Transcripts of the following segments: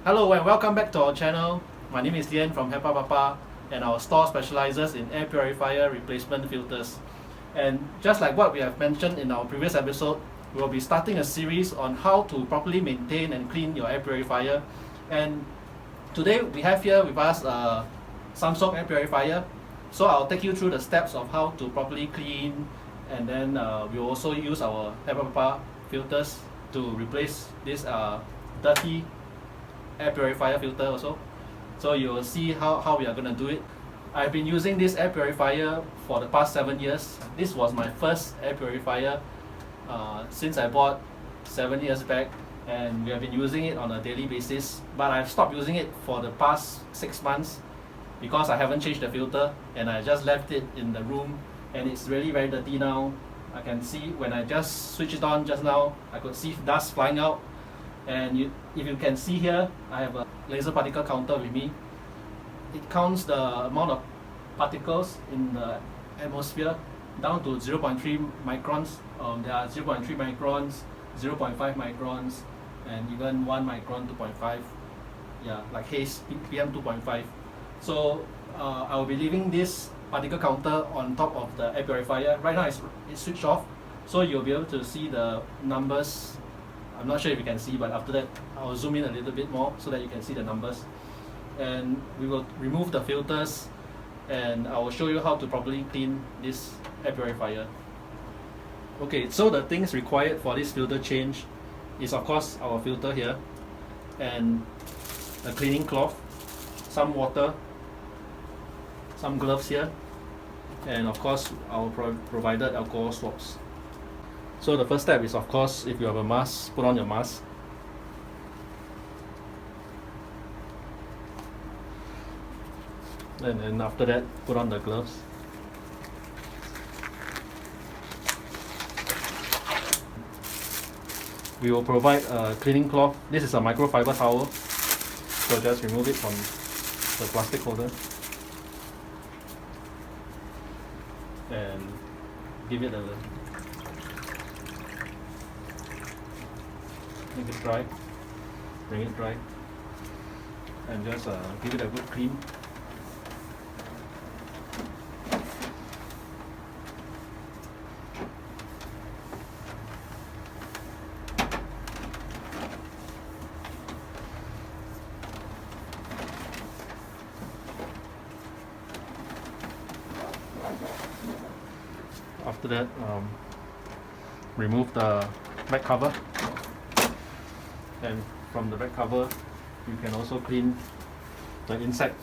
Hello and welcome back to our channel. My name is Lian from HEPAPAPA, and our store specializes in air purifier replacement filters. And just like what we have mentioned in our previous episode, we will be starting a series on how to properly maintain and clean your air purifier. And today we have here with us a Samsung air purifier. So I'll take you through the steps of how to properly clean, and then we'll also use our HEPAPAPA filters to replace this dirty air purifier filter also. So you will see how we are going to do it. I've been using this air purifier for the past 7 years. This was my first air purifier since I bought 7 years back, and we have been using it on a daily basis, but I've stopped using it for the past 6 months because I haven't changed the filter, and I just left it in the room, and it's really very dirty now. I can see when I just switched it on just now, I could see dust flying out. And if you can see here, I have a laser particle counter with me. It counts the amount of particles in the atmosphere down to 0.3 microns. There are 0.3 microns, 0.5 microns, and even 1 micron, 2.5. Yeah, like haze, PM 2.5. So I will be leaving this particle counter on top of the air purifier. Right now it's switched off, so you'll be able to see the numbers. I'm not sure if you can see, but after that I'll zoom in a little bit more so that you can see the numbers. And we will remove the filters, and I will show you how to properly clean this air purifier. Okay, so the things required for this filter change is of course our filter here, and a cleaning cloth, some water, some gloves here, and of course our provided alcohol swabs. So the first step is, of course, if you have a mask, put on your mask. And then after that, put on the gloves. We will provide a cleaning cloth. This is a microfiber towel, so just remove it from the plastic holder and give it a make it dry, bring it dry, and just give it a good clean. After that, remove the back cover. And from the back cover, you can also clean the inside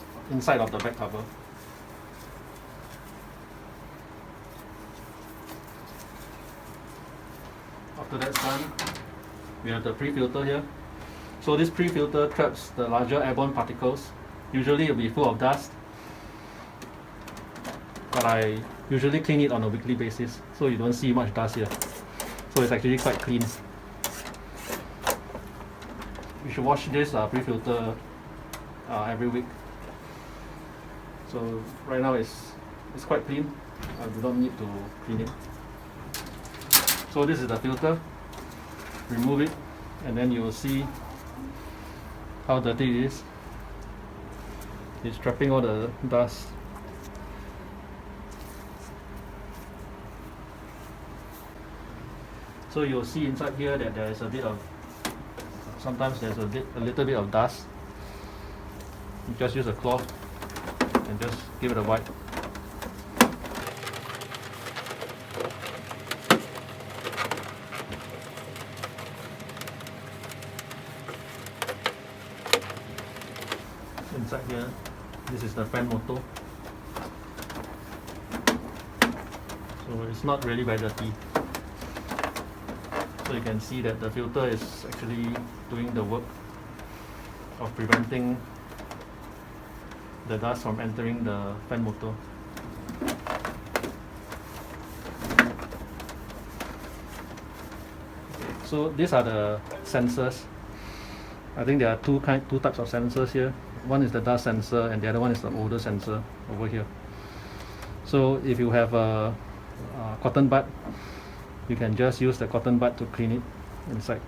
of the back cover. After that's done, we have the pre-filter here. So this pre-filter traps the larger airborne particles. Usually it will be full of dust, but I usually clean it on a weekly basis, so you don't see much dust here. So it's actually quite clean. You should wash this pre-filter every week. So right now it's quite clean. I do not need to clean it. So this is the filter. Remove it, and then you will see how dirty it is. It's trapping all the dust. So you'll see inside here that there is a bit of, sometimes there's a little bit of dust. You just use a cloth and just give it a wipe. Inside here, this is the fan motor. So it's not really very dirty. So you can see that the filter is actually doing the work of preventing the dust from entering the fan motor. So these are the sensors. I think there are two types of sensors here. One is the dust sensor, and the other one is the odor sensor over here. So if you have a cotton bud, you can just use the cotton bud to clean it inside,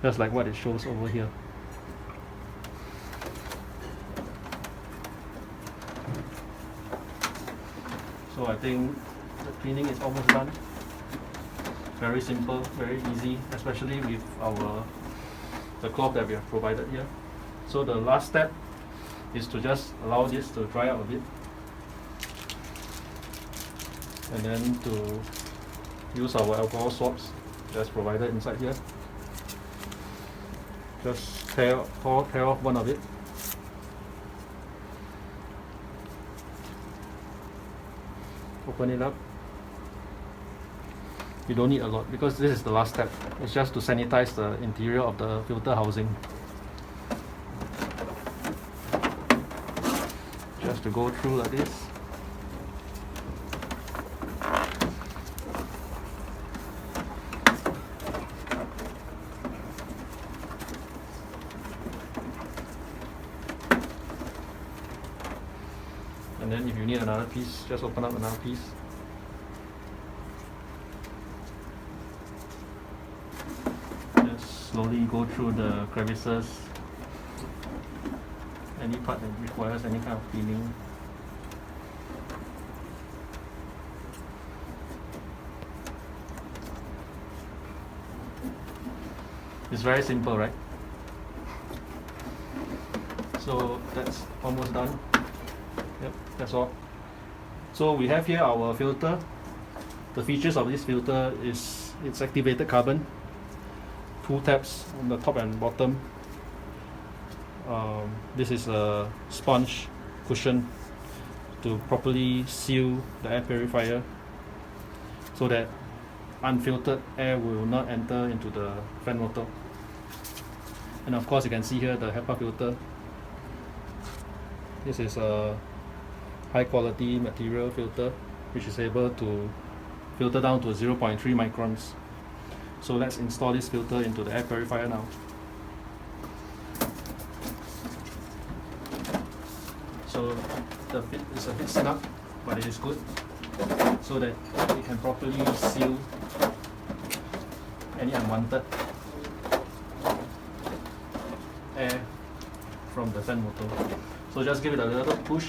just like what it shows over here. So I think the cleaning is almost done. Very simple, very easy, especially with the cloth that we have provided here. So the last step is to just allow this to dry out a bit, and then to use our alcohol swabs that's provided inside here. Just tear off one of it. Open it up. You don't need a lot because this is the last step. It's just to sanitize the interior of the filter housing. Just to go through like this. And then if you need another piece, just open up another piece. Just slowly go through the crevices, any part that requires any kind of cleaning. It's very simple, right? So that's almost done. Yep, that's all. So we have here our filter. The features of this filter is it's activated carbon, 2 taps on the top and bottom. This is a sponge cushion to properly seal the air purifier so that unfiltered air will not enter into the fan motor. And of course you can see here the HEPA filter. This is a high quality material filter which is able to filter down to 0.3 microns. So let's install this filter into the air purifier now. So the fit is a bit snug, but it is good so that it can properly seal any unwanted air from the fan motor. So just give it a little push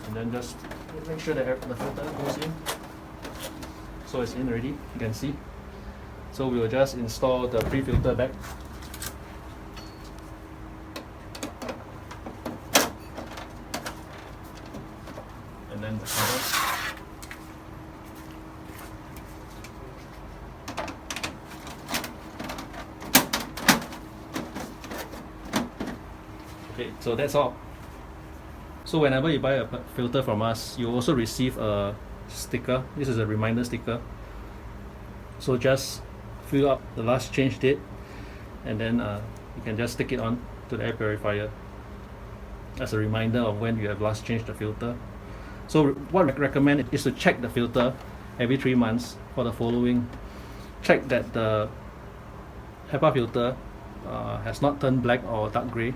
and then just make sure that the filter goes in. So it's in already, you can see. So we will just install the pre-filter back. And then the cover. Okay, so that's all. So whenever you buy a filter from us, you also receive a sticker. This is a reminder sticker. So just fill up the last change date and then you can just stick it on to the air purifier as a reminder of when you have last changed the filter. So what I recommend is to check the filter every 3 months for the following. Check that the HEPA filter has not turned black or dark grey,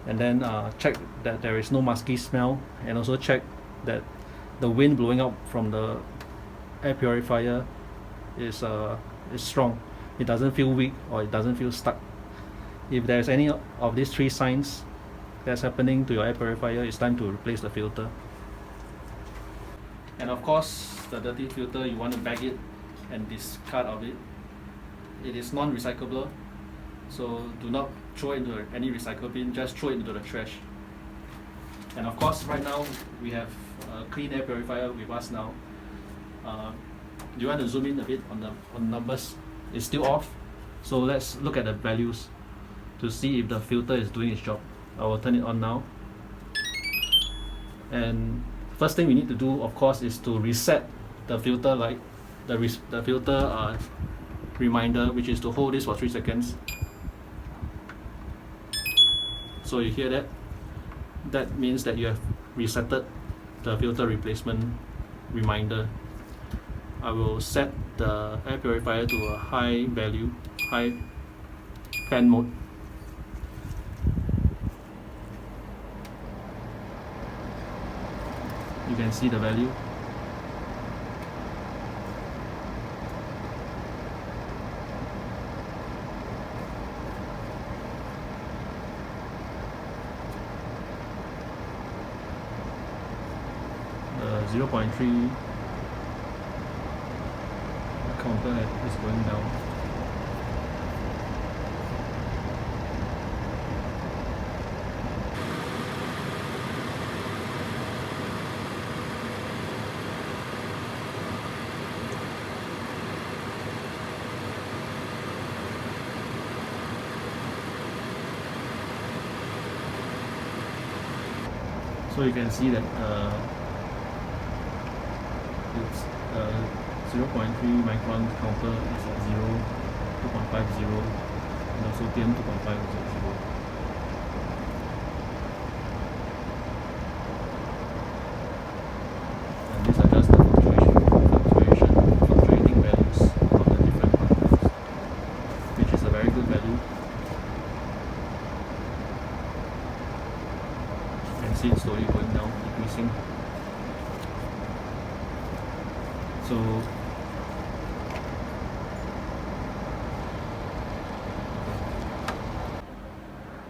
and then check that there is no musky smell, and also check that the wind blowing out from the air purifier is strong. It doesn't feel weak or it doesn't feel stuck. If there's any of these 3 signs that's happening to your air purifier, it's time to replace the filter. And of course, the dirty filter, you want to bag it and discard of it. It is non-recyclable, so do not throw it into any recycle bin, just throw it into the trash. And of course, right now we have a clean air purifier with us now. Do you want to zoom in a bit on the numbers? It's still off, so let's look at the values to see if the filter is doing its job. I will turn it on now. And first thing we need to do, of course, is to reset the filter light, the filter reminder, which is to hold this for 3 seconds. So you hear that? That means that you have resetted the filter replacement reminder. I will set the air purifier to a high value, high fan mode. You can see the value. 0.3 counter is going down. So you can see that it's 0.3 micron counter is at 2.50, and also PM 2.5 is at 0. And these are just the fluctuating values of the different counters, which is a very good value. You can see it slowly going down, decreasing.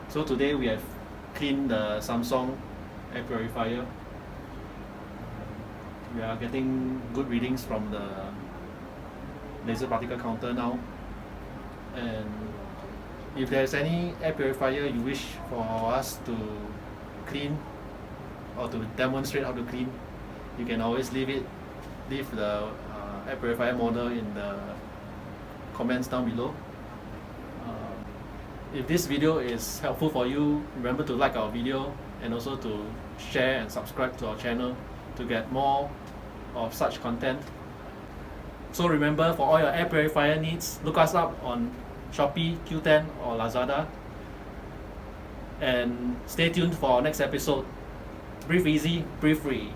So today we have cleaned the Samsung Air Purifier. We are getting good readings from the laser particle counter now. And if there's any air purifier you wish for us to clean or to demonstrate how to clean, you can always leave the air purifier model in the comments down below. If this video is helpful for you, remember to like our video and also to share and subscribe to our channel to get more of such content. So remember, for all your air purifier needs, look us up on Shopee, Q10 or Lazada. And stay tuned for our next episode. Breathe easy, breathe free.